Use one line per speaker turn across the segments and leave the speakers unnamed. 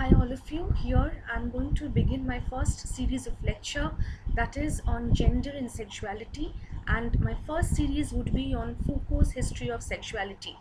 Hi all of you. Here I'm going to begin my first series of lecture that is on gender and sexuality, and my first series would be on Foucault's history of sexuality.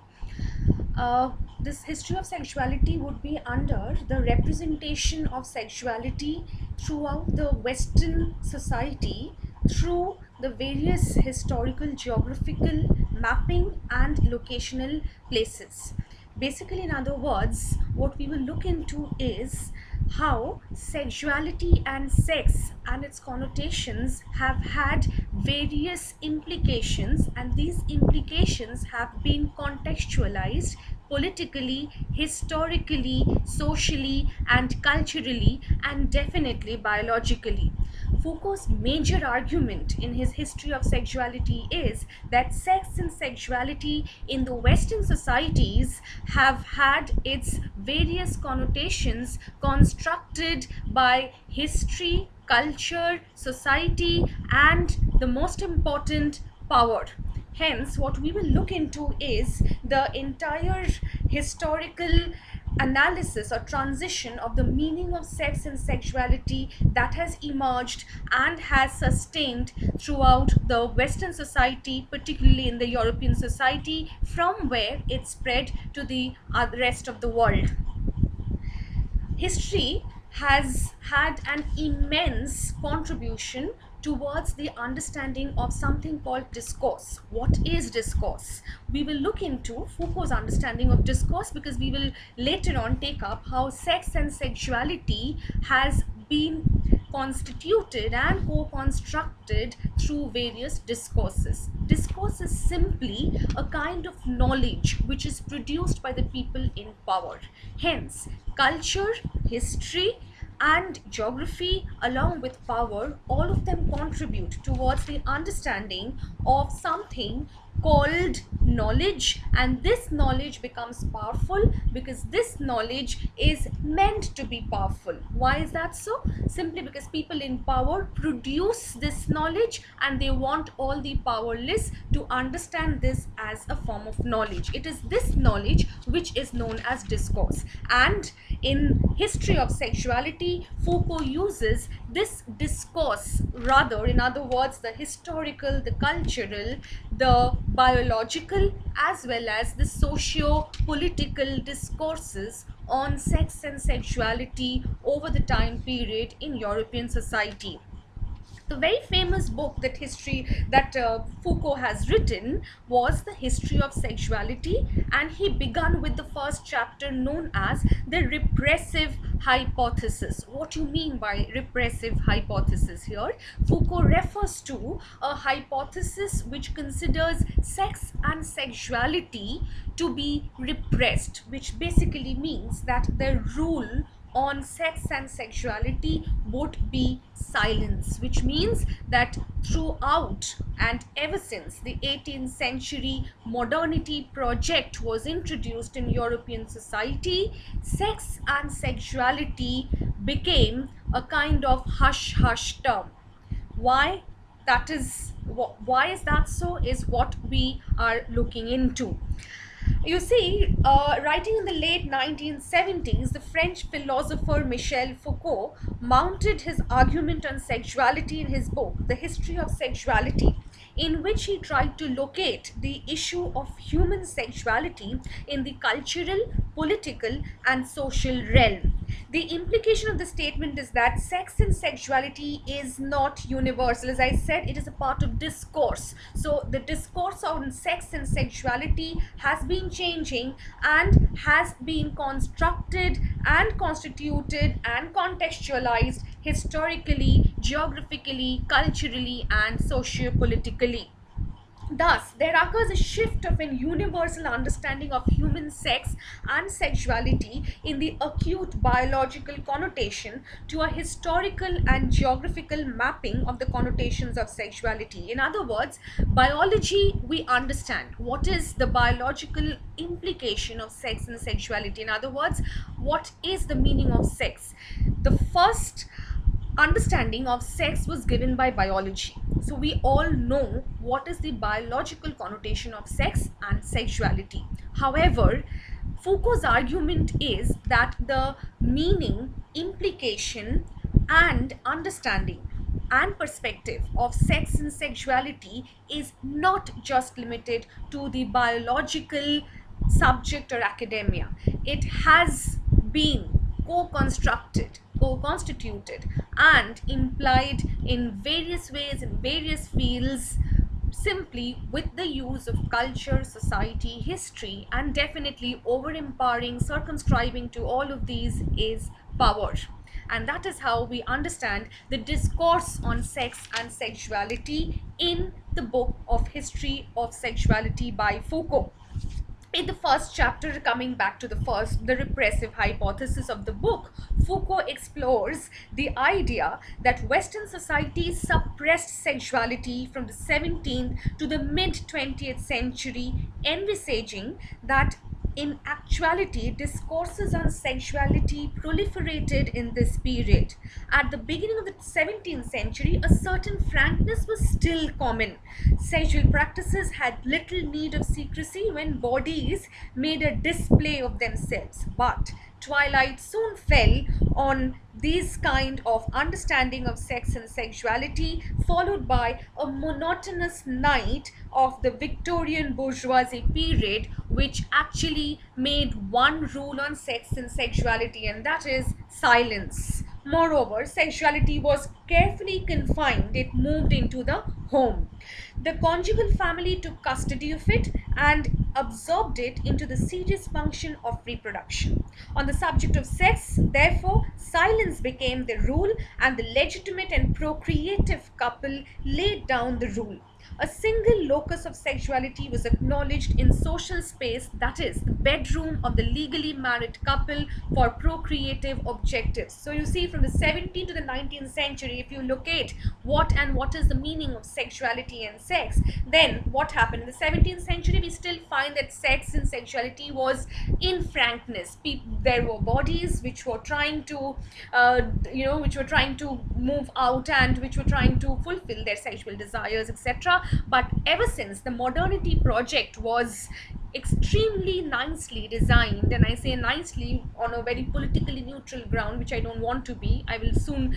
This history of sexuality would be under the representation of sexuality throughout the Western society through the various historical, geographical mapping and locational places. Basically, in other words, what we will look into is how sexuality and sex and its connotations have had various implications, and these implications have been contextualized politically, historically, socially, and culturally, and definitely biologically. Foucault's major argument in his history of sexuality is that sex and sexuality in the Western societies have had its various connotations constructed by history, culture, society, and the most important, power. Hence, what we will look into is the entire historical analysis or transition of the meaning of sex and sexuality that has emerged and has sustained throughout the Western society, particularly in the European society, from where it spread to the rest of the world. History has had an immense contribution towards the understanding of something called discourse. What is discourse? We will look into Foucault's understanding of discourse because we will later on take up how sex and sexuality has been constituted and co-constructed through various discourses. Discourse is simply a kind of knowledge which is produced by the people in power. Hence, culture, history, and geography, along with power, all of them contribute towards the understanding of something called knowledge, and this knowledge becomes powerful because this knowledge is meant to be powerful. Why is that so? Simply because people in power produce this knowledge and they want all the powerless to understand this as a form of knowledge. It is this knowledge which is known as discourse, and in history of sexuality, Foucault uses this discourse, rather, in other words, the historical, the cultural, the biological, as well as the socio-political discourses on sex and sexuality over the time period in European society. The very famous book that Foucault has written was The History of Sexuality, and he began with the first chapter known as the repressive hypothesis. What do you mean by repressive hypothesis here? Foucault refers to a hypothesis which considers sex and sexuality to be repressed, which basically means that the rule on sex and sexuality would be silence, which means that throughout and ever since the 18th century modernity project was introduced in European society, sex and sexuality became a kind of hush-hush term. Why? Why is that so is what we are looking into. You see, writing in the late 1970s, the French philosopher Michel Foucault mounted his argument on sexuality in his book, The History of Sexuality, in which he tried to locate the issue of human sexuality in the cultural, political, and social realm. The implication of the statement is that sex and sexuality is not universal. As I said, it is a part of discourse. So the discourse on sex and sexuality has been changing and has been constructed and constituted and contextualized historically, geographically, culturally, and socio-politically. Thus, there occurs a shift of an universal understanding of human sex and sexuality in the acute biological connotation to a historical and geographical mapping of the connotations of sexuality. In other words, biology, we understand what is the biological implication of sex and sexuality. In other words, what is the meaning of sex? The first understanding of sex was given by biology. So we all know what is the biological connotation of sex and sexuality. However, Foucault's argument is that the meaning, implication, and understanding and perspective of sex and sexuality is not just limited to the biological subject or academia. It has been co-constructed, co-constituted, and implied in various ways in various fields, simply with the use of culture, society, history, and definitely over empowering, circumscribing to all of these is power. And that is how we understand the discourse on sex and sexuality in the book of History of Sexuality by Foucault. In the first chapter, coming back to the repressive hypothesis of the book, Foucault explores the idea that Western societies suppressed sexuality from the 17th to the mid 20th century, envisaging that in actuality, discourses on sexuality proliferated in this period. At the beginning of the 17th century, a certain frankness was still common. Sexual practices had little need of secrecy when bodies made a display of themselves. But twilight soon fell on this kind of understanding of sex and sexuality, followed by a monotonous night of the Victorian bourgeoisie period, which actually made one rule on sex and sexuality, and that is silence. Moreover, sexuality was carefully confined, it moved into the home. The conjugal family took custody of it and absorbed it into the serious function of reproduction. On the subject of sex, therefore, silence became the rule, and the legitimate and procreative couple laid down the rule. A single locus of sexuality was acknowledged in social space, that is, the bedroom of the legally married couple for procreative objectives. So you see, from the 17th to the 19th century, if you locate what is the meaning of sexuality and sex, then what happened? In the 17th century, we still find that sex and sexuality was in frankness. There were bodies which were trying to, move out and which were trying to fulfill their sexual desires, etc. But ever since, the modernity project was extremely nicely designed, and I say nicely on a very politically neutral ground, which I don't want to be. I will soon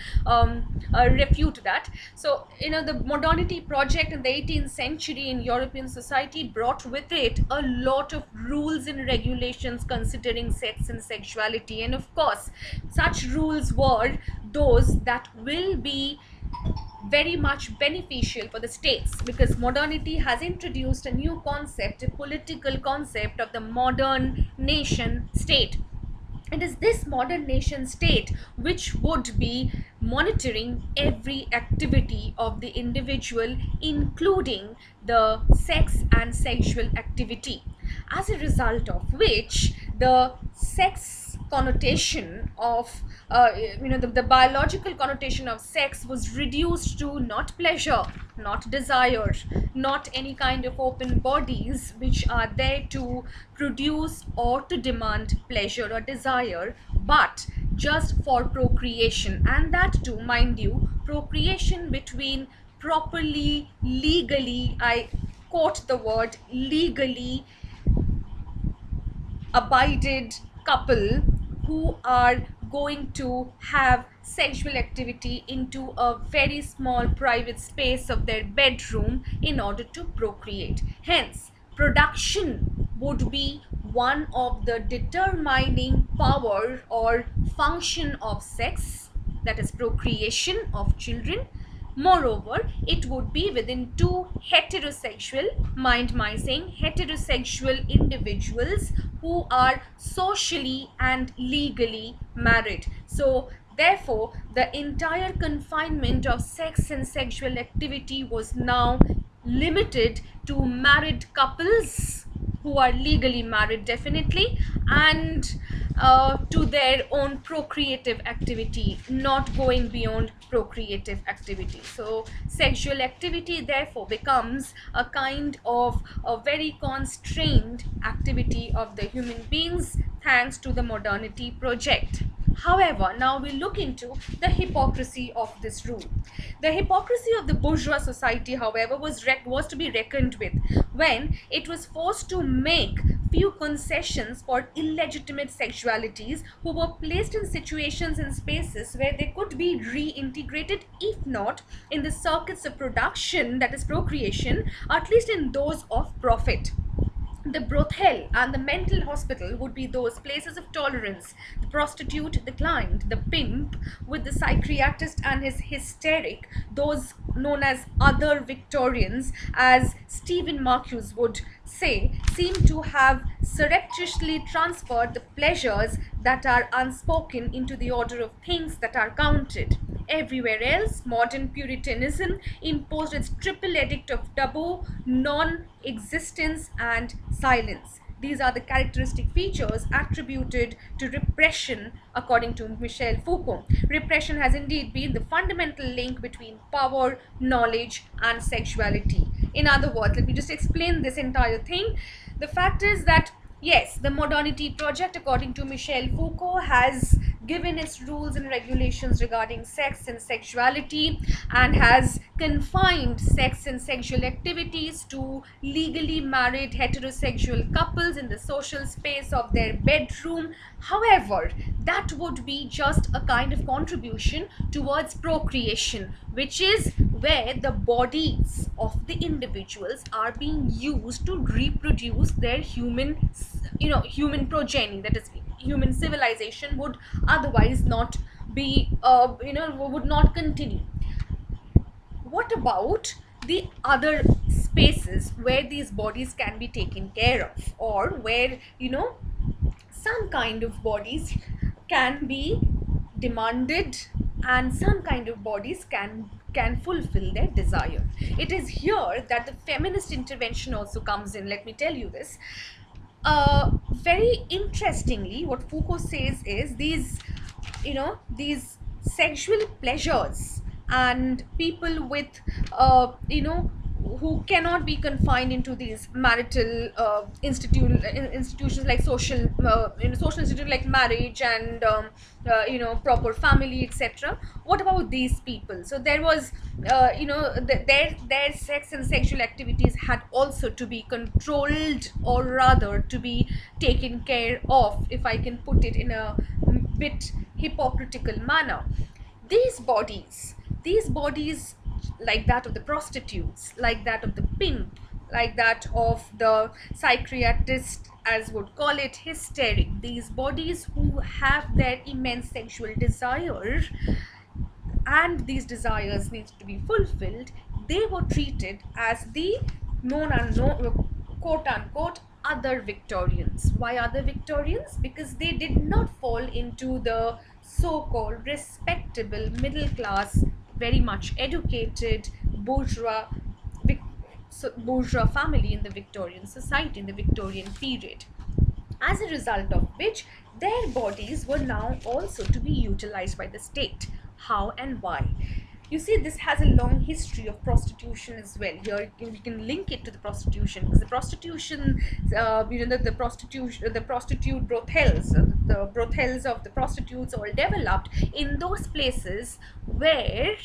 refute that. So, the modernity project in the 18th century in European society brought with it a lot of rules and regulations considering sex and sexuality, and of course, such rules were those that will be very much beneficial for the states, because modernity has introduced a new concept, a political concept of the modern nation state. It is this modern nation state which would be monitoring every activity of the individual, including the sex and sexual activity. As a result of which, the sex connotation of the biological connotation of sex was reduced to not pleasure, not desire, not any kind of open bodies which are there to produce or to demand pleasure or desire, but just for procreation. And that too, mind you, procreation between properly, legally, I quote the word legally, abided couple who are going to have sexual activity into a very small private space of their bedroom in order to procreate. Hence, production would be one of the determining power or function of sex, that is procreation of children. Moreover, it would be within two heterosexual, mind my saying, heterosexual individuals who are socially and legally married. So, therefore, the entire confinement of sex and sexual activity was now limited to married couples who are legally married, definitely, and to their own procreative activity, not going beyond procreative activity. So sexual activity therefore becomes a kind of a very constrained activity of the human beings, thanks to the modernity project. However, now we look into the hypocrisy of this rule. The hypocrisy of the bourgeois society, however, was to be reckoned with when it was forced to make few concessions for illegitimate sexualities who were placed in situations and spaces where they could be reintegrated, if not in the circuits of production, that is procreation, at least in those of profit. The brothel and the mental hospital would be those places of tolerance. The prostitute, the client, the pimp, with the psychiatrist and his hysteric, those known as other Victorians, as Stephen Marcuse would say, seem to have surreptitiously transferred the pleasures that are unspoken into the order of things that are counted. Everywhere else, modern Puritanism imposed its triple edict of taboo, non-existence, and silence. These are the characteristic features attributed to repression, according to Michel Foucault. Repression has indeed been the fundamental link between power, knowledge, and sexuality. In other words, let me just explain this entire thing. The fact is that, yes, the modernity project, according to Michel Foucault, has given its rules and regulations regarding sex and sexuality, and has confined sex and sexual activities to legally married heterosexual couples in the social space of their bedroom. However, that would be just a kind of contribution towards procreation, which is where the bodies of the individuals are being used to reproduce their human progeny, that is, human civilization would otherwise not be would not continue. What about the other spaces where these bodies can be taken care of, or where some kind of bodies can be demanded and some kind of bodies can fulfill their desire? It is here that the feminist intervention also comes in. Let me tell you this. Very interestingly, what Foucault says is these sexual pleasures and people with who cannot be confined into these marital institutions like social institutions like marriage and proper family, etc. What about these people? So there was their sex and sexual activities had also to be controlled, or rather to be taken care of, if I can put it in a bit hypocritical manner. These bodies, like that of the prostitutes, like that of the pimp, like that of the psychiatrist, as would call it, hysteric, these bodies who have their immense sexual desire and these desires need to be fulfilled, they were treated as the known and known, quote unquote, other Victorians. Why other Victorians? Because they did not fall into the so-called respectable middle class, very much educated bourgeois family in the Victorian society, in the Victorian period. As a result of which, their bodies were now also to be utilized by the state. How and why? You see, this has a long history of prostitution as well. Here we can link it to the prostitution, because the prostitution, the prostitute brothels, the brothels of the prostitutes all developed in those places where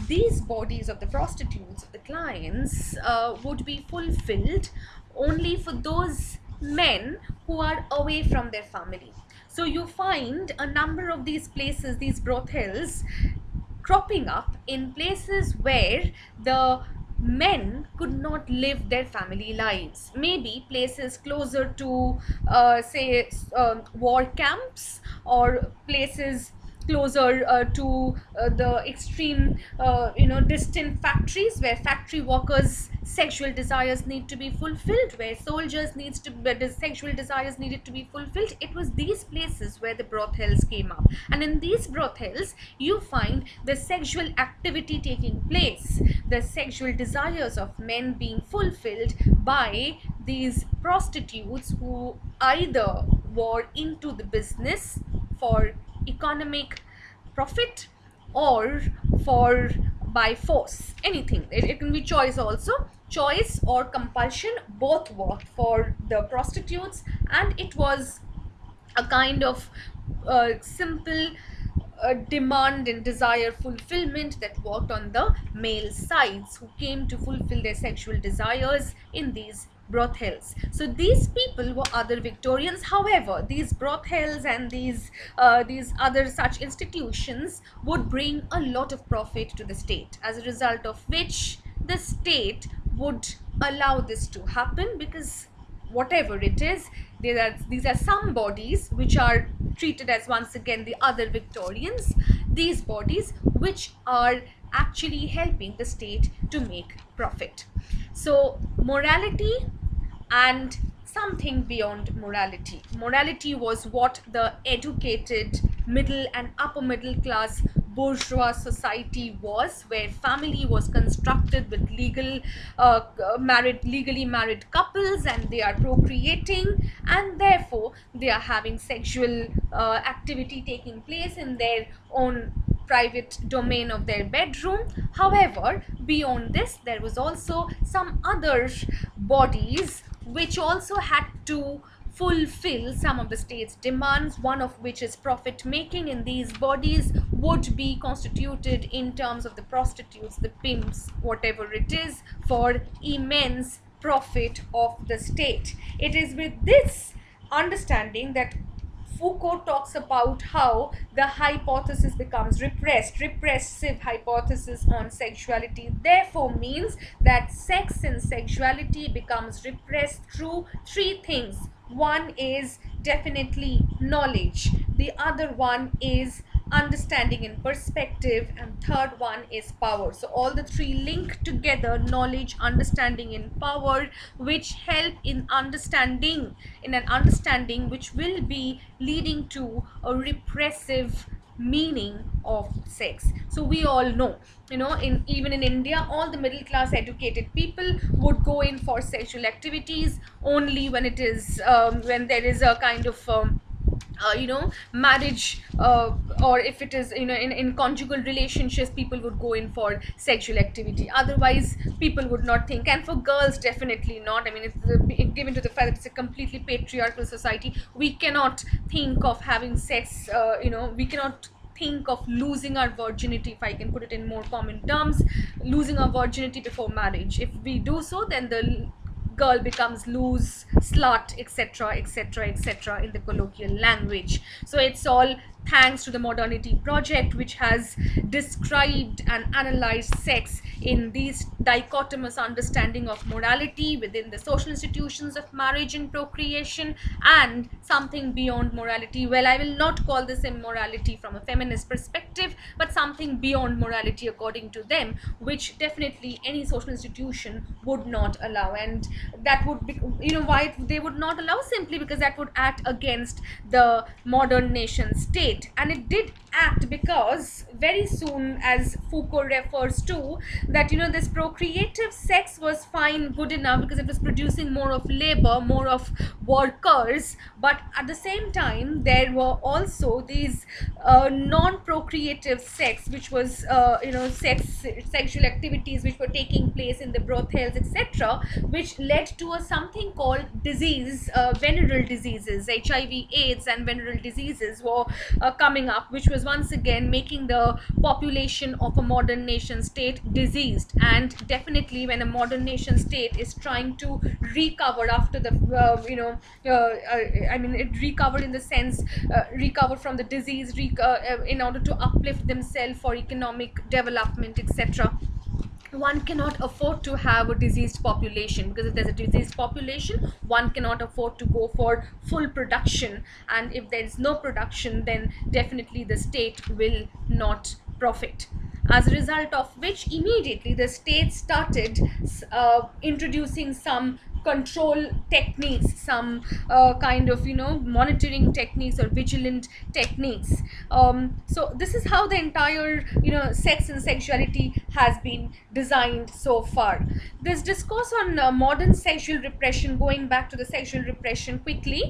these bodies of the prostitutes, of the clients, would be fulfilled only for those men who are away from their family. So you find a number of these places, these brothels, cropping up in places where the men could not live their family lives. Maybe places closer to, war camps, or places closer to the extreme, distant factories where factory workers' sexual desires need to be fulfilled, where soldiers sexual desires needed to be fulfilled. It was these places where the brothels came up, and in these brothels you find the sexual activity taking place, the sexual desires of men being fulfilled by these prostitutes who either were into the business for economic profit or for by force, anything. It can be choice also, choice or compulsion, both worked for the prostitutes, and it was a kind of simple demand and desire fulfillment that worked on the male sides, who came to fulfill their sexual desires in these brothels. So these people were other Victorians. However, these brothels and these other such institutions would bring a lot of profit to the state, as a result of which the state would allow this to happen, because whatever it is, these are some bodies which are treated as, once again, the other Victorians, these bodies which are actually helping the state to make profit. So morality and something beyond morality. Morality was what the educated middle and upper middle class bourgeois society was, where family was constructed with legally married couples, and they are procreating, and therefore they are having sexual activity taking place in their own private domain of their bedroom. However, beyond this, there was also some other bodies which also had to fulfill some of the state's demands, one of which is profit making, and these bodies would be constituted in terms of the prostitutes, the pimps, whatever it is, for immense profit of the state. It is with this understanding that Foucault talks about how the hypothesis becomes repressive hypothesis on sexuality, therefore means that sex and sexuality becomes repressed through three things. One is definitely knowledge, the other one is understanding and perspective, and third one is power. So all the three link together: knowledge, understanding and power, which help in an understanding which will be leading to a repressive meaning of sex. So we all know, even in India, all the middle class educated people would go in for sexual activities only when it is when there is a kind of marriage, or if it is, in conjugal relationships, people would go in for sexual activity. Otherwise people would not think. And for girls, definitely not. I mean, it's given to the fact that it's a completely patriarchal society, we cannot think of having sex, we cannot think of losing our virginity, if I can put it in more common terms, losing our virginity before marriage. If we do so, then the girl becomes loose, slut, etc., etc., etc., in the colloquial language. So it's all thanks to the modernity project, which has described and analyzed sex in these dichotomous understanding of morality within the social institutions of marriage and procreation, and something beyond morality. Well, I will not call this immorality from a feminist perspective, but something beyond morality according to them, which definitely any social institution would not allow. And that would be, why they would not allow? Simply because that would act against the modern nation state. And it did act because very soon, as Foucault refers to, that this procreative sex was fine, good enough, because it was producing more of labor, more of workers. But at the same time, there were also these non-procreative sex, which was sexual activities which were taking place in the brothels, etc., which led to a something called disease, venereal diseases. HIV/AIDS and venereal diseases were coming up, which was once again making the population of a modern nation state diseased. And definitely, when a modern nation state is trying to recover after the it recovered in the sense, recover from the disease, in order to uplift themselves for economic development, etc., one cannot afford to have a diseased population, because if there's a diseased population, one cannot afford to go for full production, and if there is no production, then definitely the state will not profit. As a result of which, immediately the state started introducing some control techniques, some kind of monitoring techniques or vigilant techniques. So this is how the entire sex and sexuality has been designed so far. This discourse on modern sexual repression, going back to the sexual repression quickly,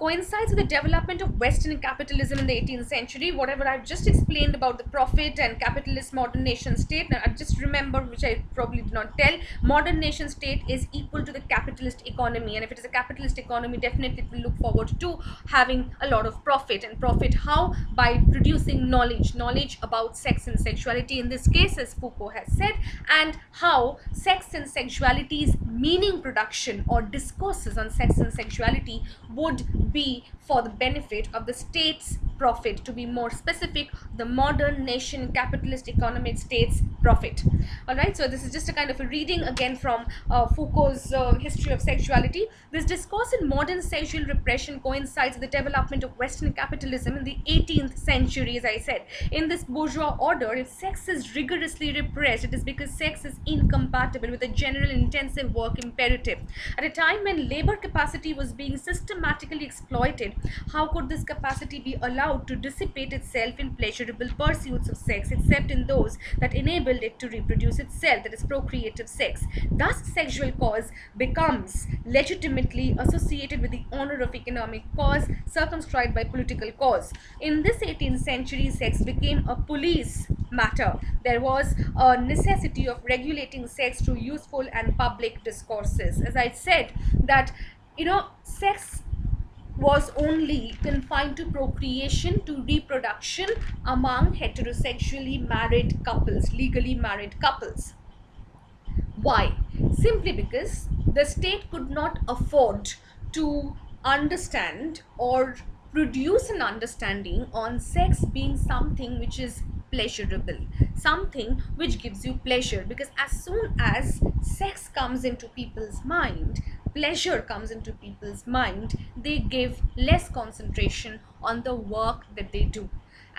coincides with the development of Western capitalism in the 18th century. Whatever I've just explained about the profit and capitalist modern nation state, now just remember, which I probably did not tell, modern nation state is equal to the capitalist capitalist economy, and if it is a capitalist economy, definitely it will look forward to having a lot of profit. And profit how? By producing knowledge about sex and sexuality in this case, as Foucault has said, and how sex and sexuality's meaning production or discourses on sex and sexuality would be for the benefit of the state's profit. To be more specific, the modern nation capitalist economic state's profit. All right, so this is just a kind of a reading again from Foucault's history of sexuality. This discourse in modern sexual repression coincides with the development of Western capitalism in the 18th century. As I said, in this bourgeois order, if sex is rigorously repressed, it is because sex is incompatible with the general intensive work imperative. At a time when labor capacity was being systematically exploited, how could this capacity be allowed to dissipate itself in pleasurable pursuits of sex, except in those that enabled it to reproduce itself, that is, procreative sex? Thus, sexual cause becomes legitimately associated with the honor of economic cause, circumscribed by political cause. In this 18th century, sex became a police matter. There was a necessity of regulating sex through useful and public discourses. As I said, that sex was only confined to procreation, to reproduction among heterosexually married couples, legally married couples. Why? Simply because the state could not afford to understand or produce an understanding on sex being something which is pleasurable, something which gives you pleasure. Because as soon as sex comes into people's mind, pleasure comes into people's mind, they give less concentration on the work that they do.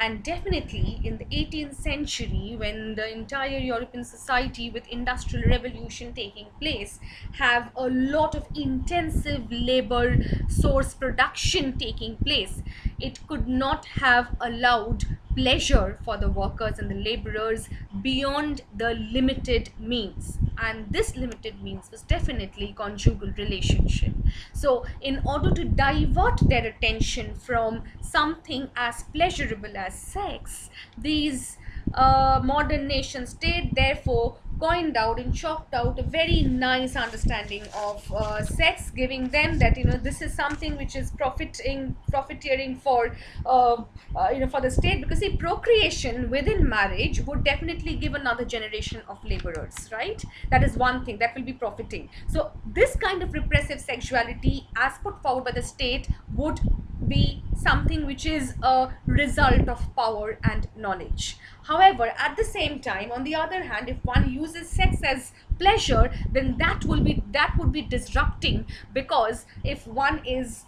And definitely in the 18th century, when the entire European society with industrial revolution taking place have a lot of intensive labor source production taking place, it could not have allowed pleasure for the workers and the laborers beyond the limited means. And this limited means was definitely conjugal relationship. So in order to divert their attention from something as pleasurable as sex, these modern nation state therefore coined out and chalked out a very nice understanding of sex, giving them that this is something which is profiteering for for the state, because see, procreation within marriage would definitely give another generation of laborers, right? That is one thing that will be profiting. So this kind of repressive sexuality as put forward by the state would be something which is a result of power and knowledge. However, at the same time, on the other hand, if one uses sex as pleasure, then that would be disrupting, because if one is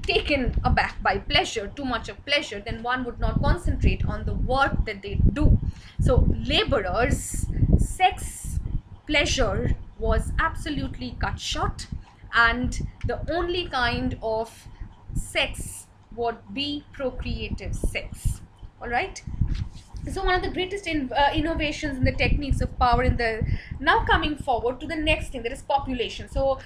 taken aback by pleasure, too much of pleasure, then one would not concentrate on the work that they do. So laborers, sex pleasure was absolutely cut short, and the only kind of sex would be procreative sex. All right, so one of the greatest innovations in the techniques of power in the now coming forward to the next thing, that is population. So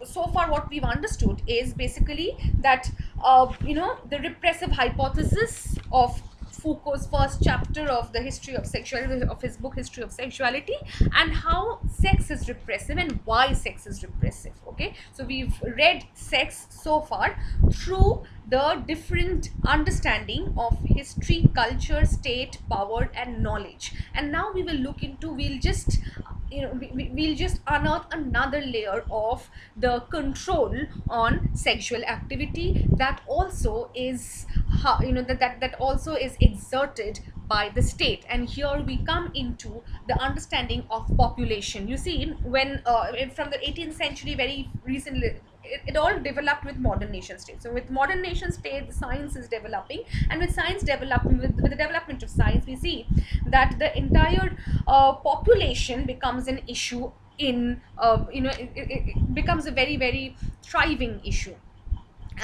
so far what we've understood is basically that the repressive hypothesis of Foucault's first chapter of the history of sexuality, of his book History of Sexuality, and how sex is repressive and why sex is repressive. Okay, so we've read sex so far through the different understanding of history, culture, state, power and knowledge, and now we will look into, we'll just unearth another layer of the control on sexual activity that also is that also is exerted by the state. And here we come into the understanding of population. You see, when from the 18th century, very recently, it all developed with modern nation states. So with modern nation state, science is developing, and with science developing, with the development of science, we see that the entire population becomes an issue in it becomes a very, very thriving issue.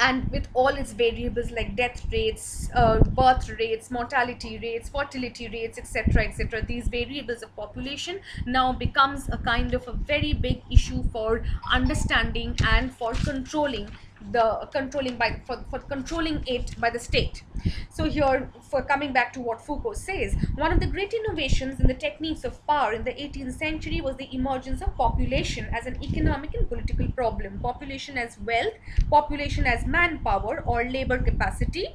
And with all its variables like death rates, birth rates, mortality rates, fertility rates, etc., etc., these variables of population now becomes a kind of a very big issue for understanding and for controlling the controlling by for controlling it by the state. So here, for coming back to what Foucault says, one of the great innovations in the techniques of power in the 18th century was the emergence of population as an economic and political problem. Population as wealth, population as manpower or labor capacity,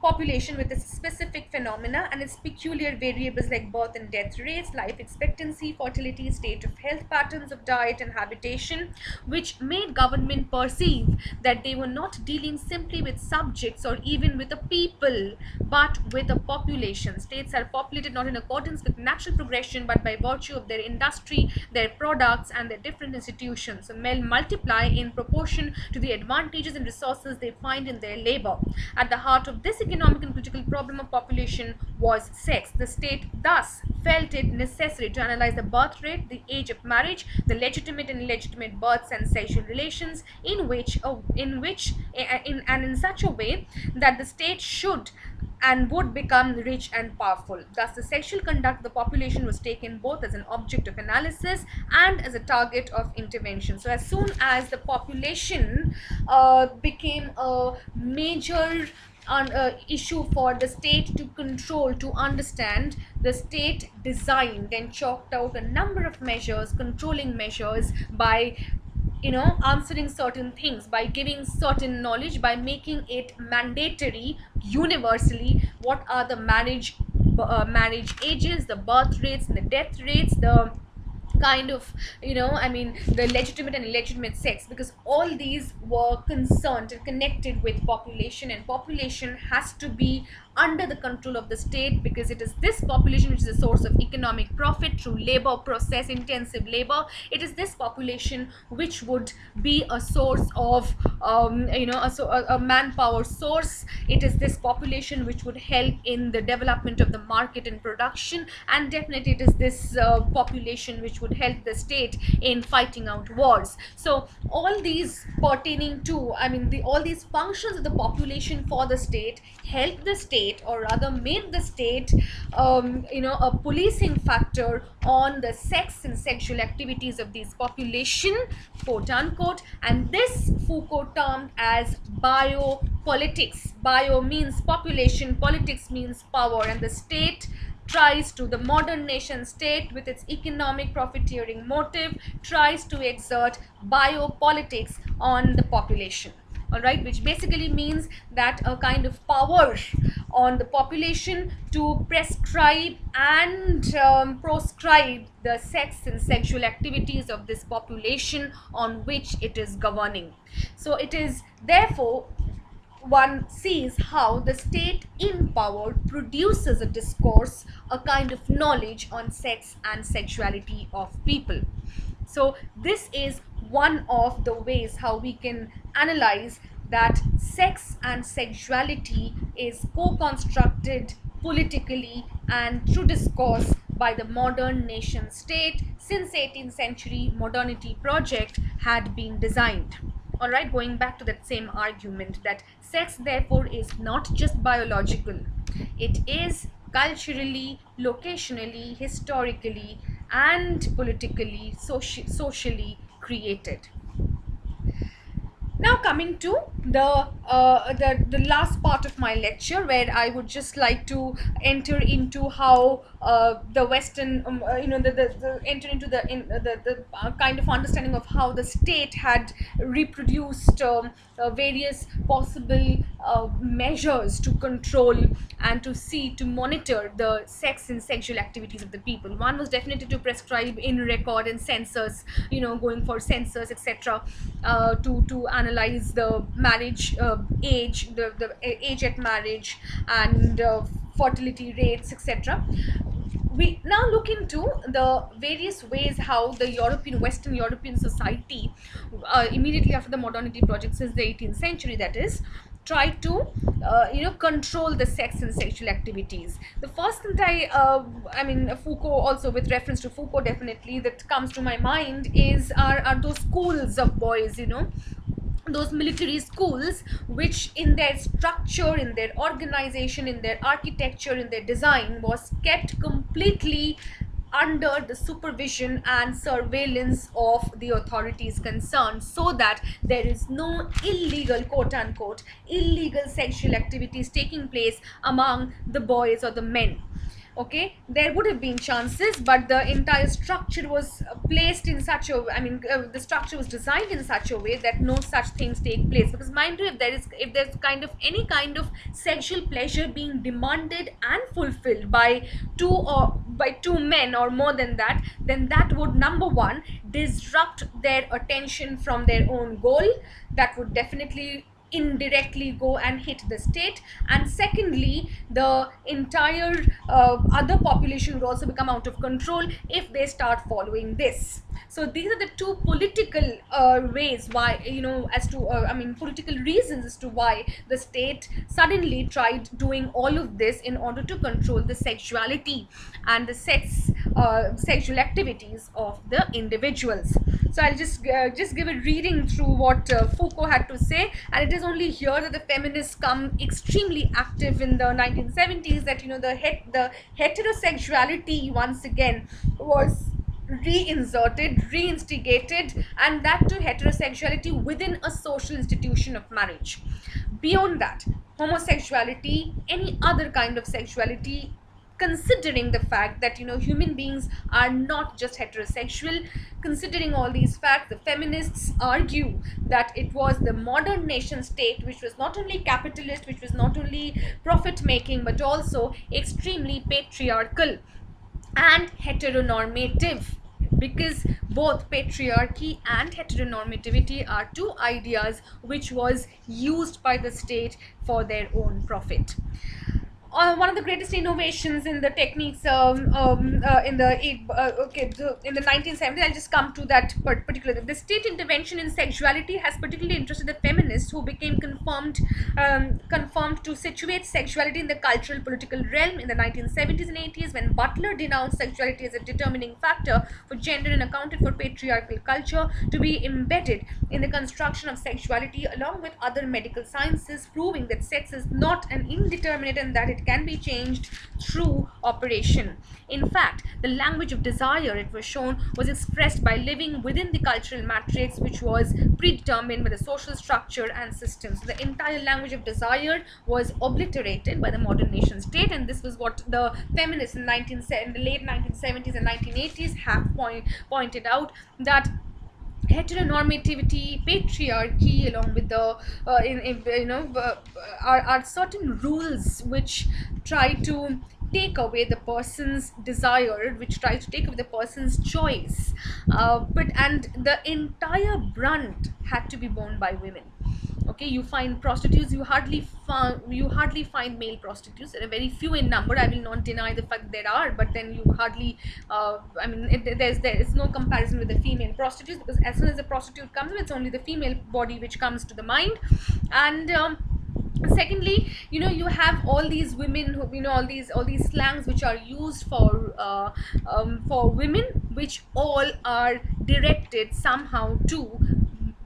population with its specific phenomena and its peculiar variables like birth and death rates, life expectancy, fertility, state of health, patterns of diet and habitation, which made government perceive that they were not dealing simply with subjects or even with a people, but with a population. States are populated not in accordance with natural progression, but by virtue of their industry, their products, and their different institutions. So men multiply in proportion to the advantages and resources they find in their labor. At the heart of this economic and political problem of population was sex. The state thus felt it necessary to analyze the birth rate, the age of marriage, the legitimate and illegitimate births and sexual relations, in such a way that the state should and would become rich and powerful. Thus, the sexual conduct of the population was taken both as an object of analysis and as a target of intervention. So, as soon as the population became a major issue for the state to control, to understand, the state designed and chalked out a number of measures, controlling measures, by answering certain things, by giving certain knowledge, by making it mandatory universally. What are the marriage ages, the birth rates and the death rates, the kind of the legitimate and illegitimate sex, because all these were concerned and connected with population, and population has to be under the control of the state, because it is this population which is a source of economic profit through labor, process intensive labor. It is this population which would be a source of a manpower source. It is this population which would help in the development of the market and production, and definitely it is this population which would help the state in fighting out wars. So all these pertaining to, all these functions of the population for the state help the state, or rather made the state a policing factor on the sex and sexual activities of these population, quote unquote. And this Foucault termed as biopolitics. Bio means population, politics means power, and the state the modern nation state, with its economic profiteering motive, tries to exert biopolitics on the population. All right, which basically means that a kind of power on the population to prescribe and proscribe the sex and sexual activities of this population on which it is governing. So it is therefore, one sees how the state in power produces a discourse, a kind of knowledge on sex and sexuality of people. So this is one of the ways how we can analyze that sex and sexuality is co-constructed politically and through discourse by the modern nation state since 18th century modernity project had been designed. All right, going back to that same argument that sex therefore is not just biological, it is culturally, locationally, historically and politically, socially created. Now coming to the last part of my lecture, where I would just like to enter into how the Western enter into the kind of understanding of how the state had reproduced various possible measures to control and to monitor the sex and sexual activities of the people. One was definitely to prescribe in record and census, going for census, etc., to analyze the marriage age, the age at marriage, and fertility rates, etc. We now look into the various ways how the Western European society, immediately after the modernity project since the 18th century, that is, try to control the sex and sexual activities. The first thing Foucault, also with reference to Foucault, definitely that comes to my mind are those schools of boys, those military schools, which in their structure, in their organization, in their architecture, in their design, was kept completely under the supervision and surveillance of the authorities concerned, so that there is no illegal, quote unquote, illegal sexual activities taking place among the boys or the men. Okay, there would have been chances, but the entire structure was placed in such a, the structure was designed in such a way that no such things take place. Because mind you, if there's kind of any kind of sexual pleasure being demanded and fulfilled by two men or more than that, then that would, number one, disrupt their attention from their own goal. That would definitely indirectly go and hit the state, and secondly, the entire other population would also become out of control if they start following this. So these are the two political ways why, as to political reasons as to why the state suddenly tried doing all of this in order to control the sexuality and the sexual activities of the individuals. So I'll just give a reading through what Foucault had to say, and it is only here that the feminists come extremely active in the 1970s, that the heterosexuality once again was reinstigated, and that to heterosexuality within a social institution of marriage. Beyond that, homosexuality, any other kind of sexuality, considering the fact that human beings are not just heterosexual, considering all these facts, the feminists argue that it was the modern nation state which was not only capitalist, which was not only profit making, but also extremely patriarchal and heteronormative, because both patriarchy and heteronormativity are two ideas which was used by the state for their own profit. One of the greatest innovations in the techniques in the 1970s, I'll just come to that particular. The state intervention in sexuality has particularly interested the feminists, who became conformed to situate sexuality in the cultural political realm in the 1970s and 80s, when Butler denounced sexuality as a determining factor for gender and accounted for patriarchal culture to be embedded in the construction of sexuality, along with other medical sciences, proving that sex is not an indeterminate and that it can be changed through operation. In fact, the language of desire, it was shown, was expressed by living within the cultural matrix which was predetermined by the social structure and systems. So the entire language of desire was obliterated by the modern nation state, and this was what the feminists in the late 1970s and 1980s have pointed out, that heteronormativity, patriarchy, along with the are certain rules which try to take away the person's desire, which tries to take away the person's choice, and the entire brunt had to be borne by women. Okay, you find prostitutes, you hardly find male prostitutes. There are very few in number, I will not deny the fact there are, but then you hardly there is no comparison with the female prostitutes, because as soon as the prostitute comes, it's only the female body which comes to the mind. And secondly, you have all these women who, all these slangs which are used for women, which all are directed somehow to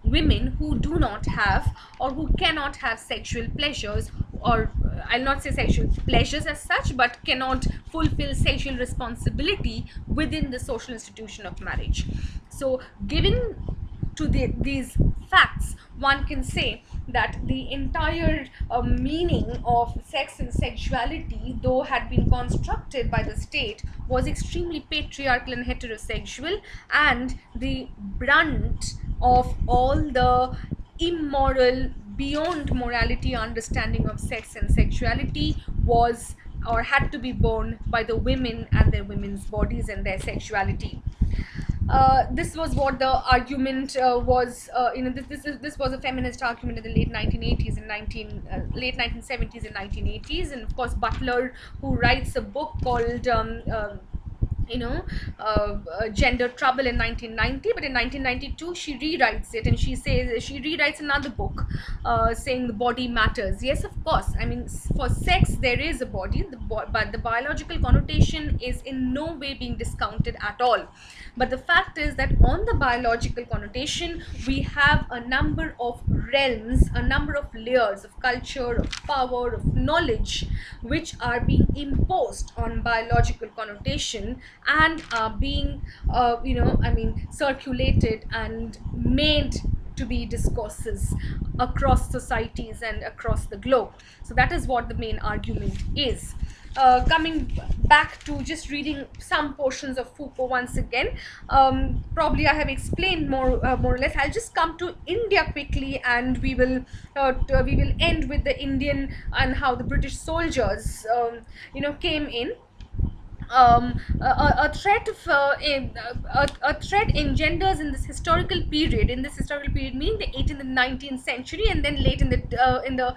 women who do not have or who cannot have sexual pleasures, or I'll not say sexual pleasures as such, but cannot fulfill sexual responsibility within the social institution of marriage. So given to these facts, one can say that the entire meaning of sex and sexuality, though had been constructed by the state, was extremely patriarchal and heterosexual, and the brunt of all the immoral, beyond morality understanding of sex and sexuality was or had to be borne by the women and their women's bodies and their sexuality. This was what the argument was. This was a feminist argument in the late 1980s and late 1970s and 1980s, and of course Butler, who writes a book called Gender Trouble in 1990, but in 1992 she rewrites it, and she rewrites another book saying the body matters. Yes, of course, for sex there is a body, but the biological connotation is in no way being discounted at all. But the fact is that on the biological connotation, we have a number of realms, a number of layers of culture, of power, of knowledge, which are being imposed on biological connotation, and are being circulated and made to be discourses across societies and across the globe. So that is what the main argument is. Coming back to just reading some portions of Foucault once again, probably I have explained more or less. I'll just come to India quickly, and we will end with the Indian and how the British soldiers came in. A threat of a threat engenders in this historical period, meaning the 18th and 19th century, and then late in the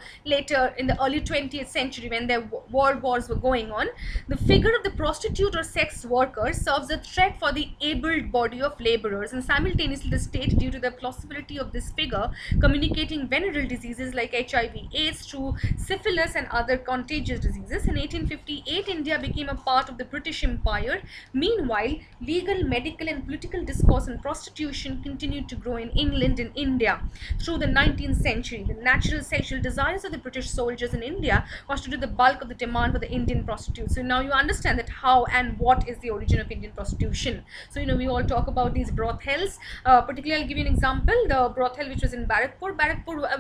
early 20th century, when their world wars were going on. The figure of the prostitute or sex worker serves a threat for the abled body of laborers, and simultaneously the state, due to the plausibility of this figure communicating venereal diseases like HIV, AIDS through syphilis and other contagious diseases. In 1858, India became a part of the British Empire. Meanwhile, legal, medical, and political discourse on prostitution continued to grow in England and India. Through the 19th century, the natural sexual desires of the British soldiers in India constituted the bulk of the demand for the Indian prostitutes. So now you understand that how and what is the origin of Indian prostitution. So we all talk about these brothels. Particularly, I'll give you an example. The brothel which was in Barrackpur.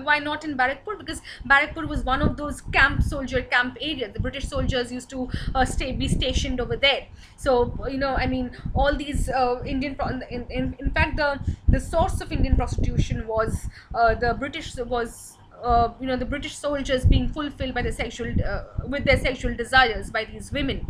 Why not in Barrackpur? Because Barrackpur was one of those soldier camp areas. The British soldiers used to be stationed over there. So all these Indian in fact, the source of Indian prostitution was the British soldiers being fulfilled by with their sexual desires by these women.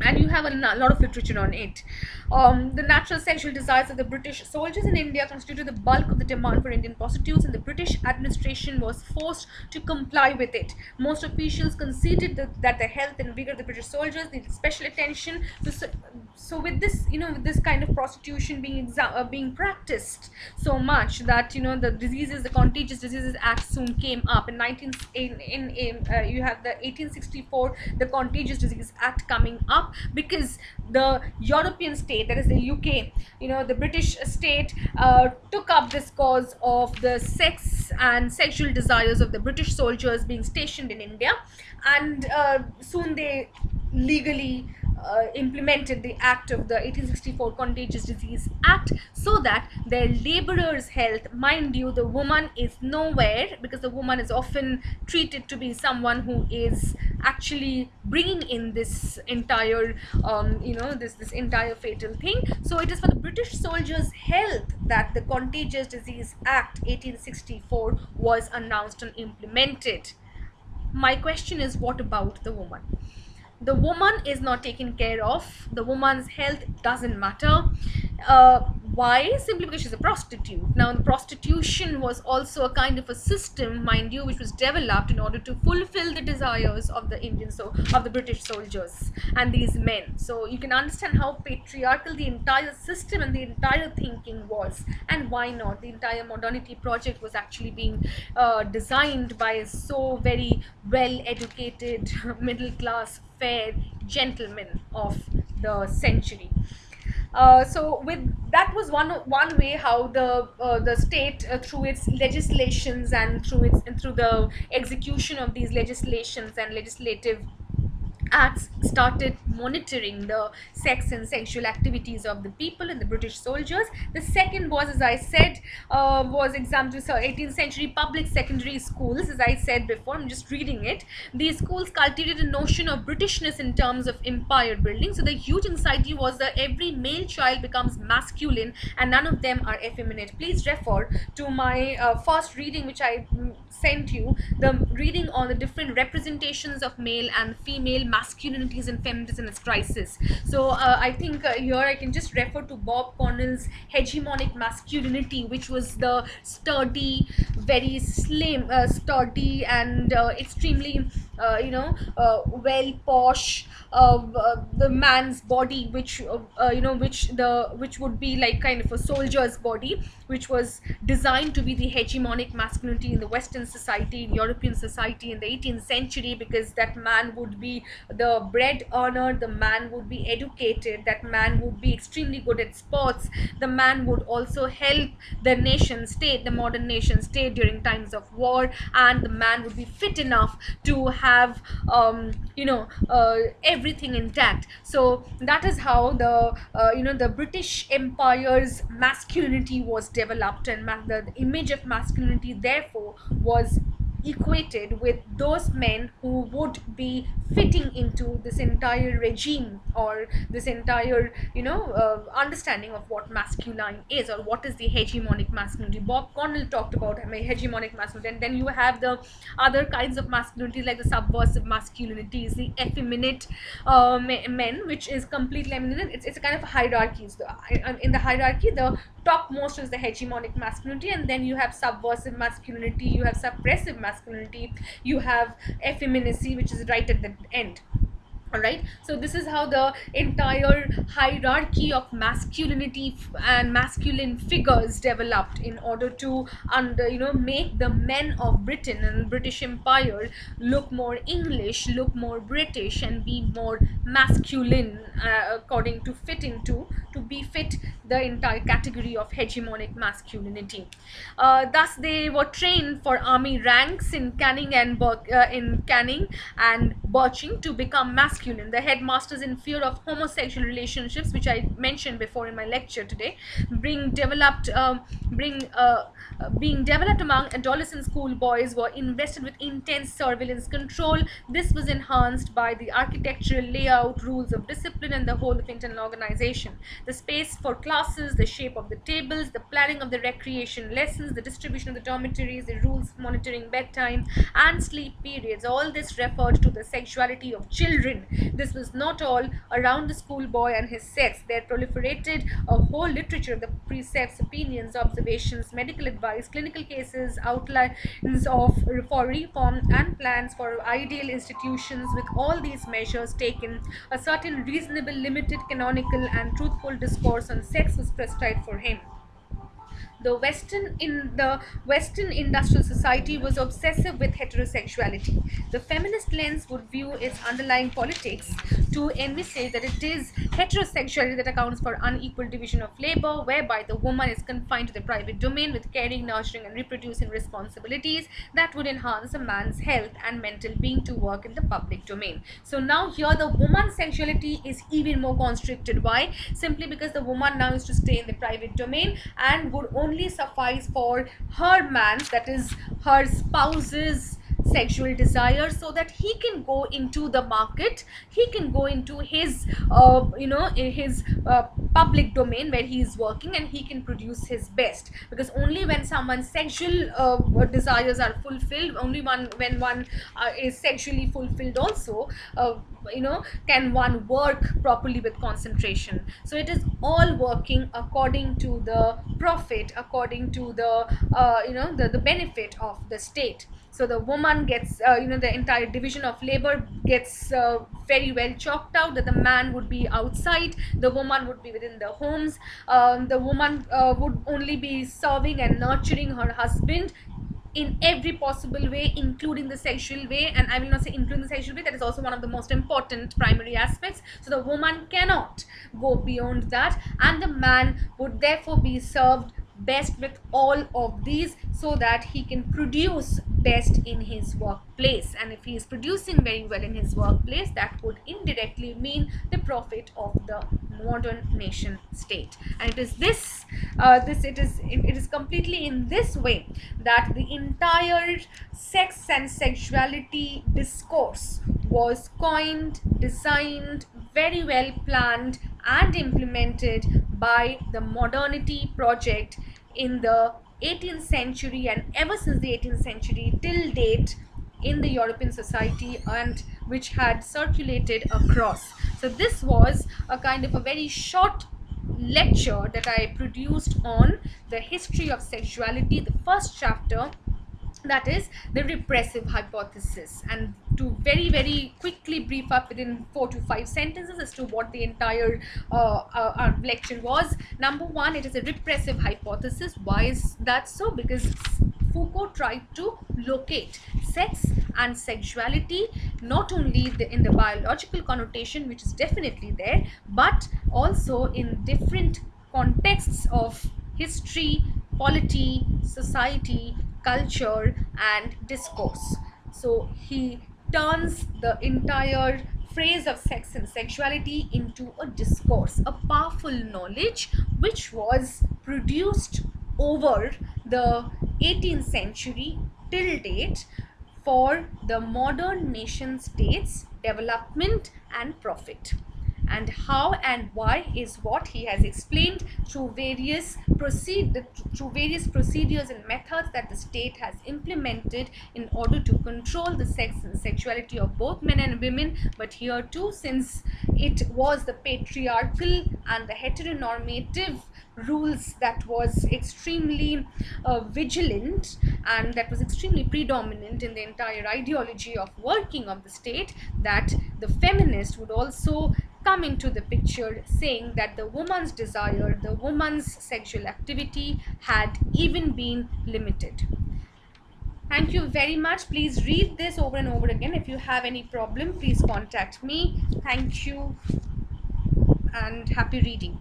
And you have a lot of literature on it. The natural sexual desires of the British soldiers in India constituted the bulk of the demand for Indian prostitutes, and the British administration was forced to comply with it. Most officials conceded that the health and vigor of the British soldiers needed special attention. So with this, with this kind of prostitution being practiced so much that the Contagious Diseases Act soon came up. You have the 1864, the Contagious Disease Act coming up, because the European state, that is the UK, the British state, took up this cause of the sex and sexual desires of the British soldiers being stationed in India, and soon they legally implemented the act of the 1864 Contagious Disease Act, so that their laborers' health, mind you, the woman is nowhere, because the woman is often treated to be someone who is actually bringing in this entire this entire fatal thing. So it is for the British soldiers' health that the Contagious Disease Act 1864 was announced and implemented. My question is, what about the woman? The woman is not taken care of. The woman's health doesn't matter. Why? Simply because she's a prostitute. Now, the prostitution was also a kind of a system, mind you, which was developed in order to fulfill the desires of the British soldiers and these men. So you can understand how patriarchal the entire system and the entire thinking was, and why not. The entire modernity project was actually being designed by so very well-educated, middle-class, fair gentlemen of the century. So with that was one way how the state, through its legislations and through the execution of these legislations and legislative acts, started monitoring the sex and sexual activities of the people and the British soldiers. The second was, as I said, was example, 18th century public secondary schools. As I said before, I'm just reading it. These schools cultivated a notion of Britishness in terms of empire building. So the huge anxiety was that every male child becomes masculine and none of them are effeminate. Please refer to my first reading, which I sent you, the reading on the different representations of male and female masculinities and feminities in its crisis. So I think here I can just refer to Bob Connell's Hegemonic Masculinity, which was the sturdy, very slim, sturdy and extremely well posh the man's body, which which would be like kind of a soldier's body, which was designed to be the hegemonic masculinity in the Western society, in European society in the 18th century, because that man would be the bread earner, the man would be educated, that man would be extremely good at sports, the man would also help the nation state, the modern nation state, during times of war, and the man would be fit enough to have everything intact. So that is how the British Empire's masculinity was developed, and the image of masculinity therefore was equated with those men who would be fitting into this entire regime, or this entire understanding of what masculine is, or what is the hegemonic masculinity. Bob Connell talked about hegemonic masculinity. And then you have the other kinds of masculinity, like the subversive masculinities, the effeminate men, which is completely, I mean, it's a kind of hierarchy. So, in the hierarchy, the topmost is the hegemonic masculinity, and then you have subversive masculinity, you have suppressive masculinity, you have effeminacy, which is right at the end. All right, so this is how the entire hierarchy of masculinity and masculine figures developed in order to make the men of Britain and British Empire look more English, look more British, and be more masculine, according to fit into, to befit the entire category of hegemonic masculinity. Thus they were trained for army ranks in Canning and Birching to become masculine. The headmasters, in fear of homosexual relationships, which I mentioned before in my lecture today, being developed among adolescent schoolboys, were invested with intense surveillance control. This was enhanced by the architectural layout, rules of discipline, and the whole of internal organization. The space for classes, the shape of the tables, the planning of the recreation lessons, the distribution of the dormitories, the rules monitoring bedtime and sleep periods, all this referred to the sexuality of children. This was not all around the schoolboy and his sex. There proliferated a whole literature of the precepts, opinions, observations, medical advice, clinical cases, outlines for reform, and plans for ideal institutions. With all these measures taken, a certain reasonable, limited, canonical, and truthful discourse on sex was prescribed for him. The Western industrial society was obsessive with heterosexuality. The feminist lens would view its underlying politics to envisage that it is heterosexuality that accounts for unequal division of labor, whereby the woman is confined to the private domain with caring, nurturing, and reproducing responsibilities that would enhance a man's health and mental being to work in the public domain. So now here the woman's sexuality is even more constricted. Why? Simply because the woman now is to stay in the private domain and would only suffice for her man's, that is her spouse's, sexual desire, so that he can go into the market, he can go into his public domain where he is working, and he can produce his best. Because only when someone's sexual desires are fulfilled, only when one is sexually fulfilled also, can one work properly with concentration. So it is all working according to the profit, according to the benefit of the state. So the woman gets the entire division of labor gets very well chalked out, that the man would be outside, the woman would be within the homes. The woman would only be serving and nurturing her husband in every possible way, including the sexual way. And I will not say including the sexual way, that is also one of the most important primary aspects. So the woman cannot go beyond that, and the man would therefore be served best with all of these, so that he can produce best in his workplace. And if he is producing very well in his workplace, that would indirectly mean the profit of the modern nation state. And it is it is completely in this way that the entire sex and sexuality discourse was coined, designed, very well planned, and implemented by the modernity project in the 18th century, and ever since the 18th century till date in the European society, and which had circulated across. So this was a kind of a very short lecture that I produced on the history of sexuality, the first chapter, that is the repressive hypothesis. And to very very quickly brief up within 4 to 5 sentences as to what the entire lecture was. Number one, it is a repressive hypothesis. Why is that so? Because Foucault tried to locate sex and sexuality not only in the biological connotation, which is definitely there, but also in different contexts of history, polity, society, culture, and discourse. So he turns the entire phrase of sex and sexuality into a discourse, a powerful knowledge which was produced over the 18th century till date for the modern nation states' development and profit. And how and why is what he has explained through various procedures and methods that the state has implemented in order to control the sex and sexuality of both men and women. But here too, since it was the patriarchal and the heteronormative rules that was extremely vigilant and that was extremely predominant in the entire ideology of working of the state, that the feminist would also come into the picture, saying that the woman's desire, the woman's sexual activity had even been limited. Thank you very much. Please read this over and over again. If you have any problem, please contact me. Thank you and happy reading.